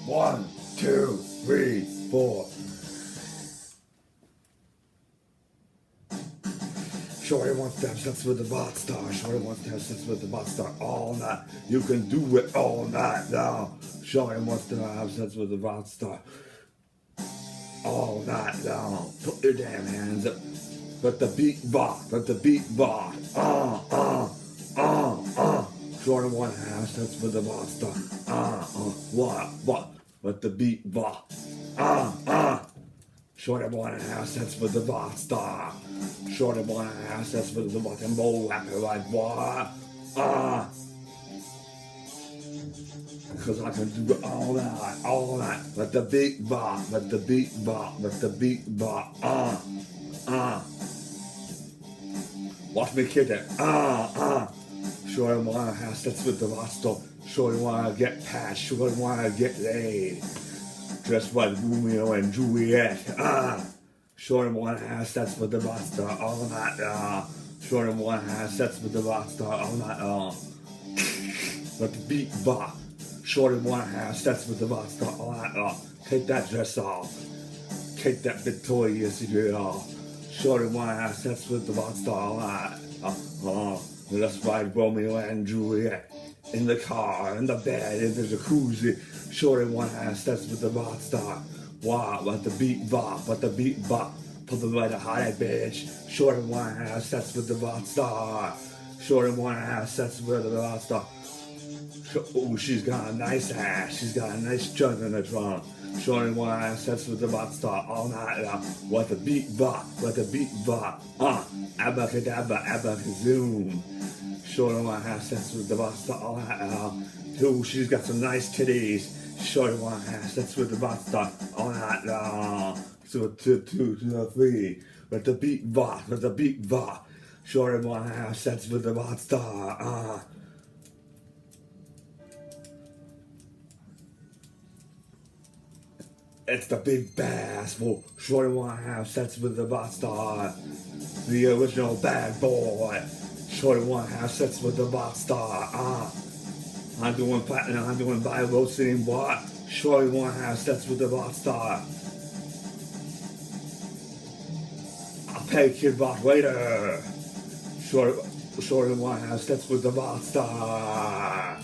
1, 2, 3, 4. Shorty wants to have sex with the rock star. Shorty wants to have sex with the rock star all night. You can do it all night long. Shorty wants to have sex with the rock star all night long. Put your damn hands up. Let the beat rock. Let the beat rock. Shorty want to have sex with the rock star. What? Let the beat rock. Shorty wanna have sex with the rock star. Shorty wanna have sex with the rock and roll rapper like what? Cause I can do it all night. Let the beat rock, let the beat rock, let the beat rock. Watch me kick it. Shorty wanna have sex with the rock star. Shorty wanna get past. Shorty wanna get laid. Just like Romeo and Juliet. Shorty wanna have sex with the rock star all night. Shorty wanna have sex with the rock star all night long. Let the beat rock. Shorty wanna have sex with the rock star all night long. Take that dress off. Take that Victoria's Secret off. Shorty wanna have sex with the rock star all night. Just like Romeo and Juliet. In the car, in the bed, in the jacuzzi. Shorty wanna have sex with the rock star. Wow, let the beat rock, let the beat rock. Put the right hot bitch. Shorty wanna have sex with the rock star. Shorty wanna have sex with the rock star. Oh, she's got a nice ass. She's got a nice jug in the trunk. Shorty wanna have sex with the rock star all night long. Let the beat rock, let the beat rock. Abracadabra, abracazoom. Shorty wanna have sex with the rock star all night long. Ooh, she's got some nice titties. Shorty wanna have sex with the rock star all night long. So 2, 3. Let the beat rock, let the beat rock. Shorty wanna have sex with the rock star. It's the big bass. Well, Shorty wanna have sex with the rock star. The original bad boy. Shorty wanna have sex with the rock star. I'm doing platinum, I'm doing viral, sitting what? Shorty wanna have sex with the rock star. I'll pay Kid Rock later. Shorty wanna have sex with the rock star.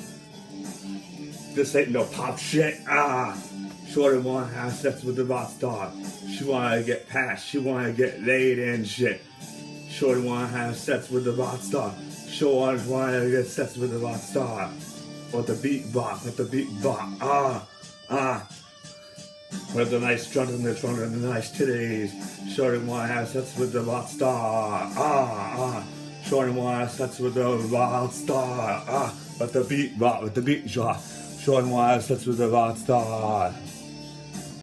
This ain't no pop shit. Shorty wanna have sex with the rock star. She wanna get past, she wanna get laid and shit. Shorty wanna have sex with the rock star. Shorty wanna get sex with the rock star. Let the beat rock, let the beat rock. With the nice trunk in the trunk and the nice titties. Shorty wanna have sex with the rock star. Shorty wanna have sex with the rock star. Let the beat rock, let the beat rock. Shorty wanna have sex with the rock star.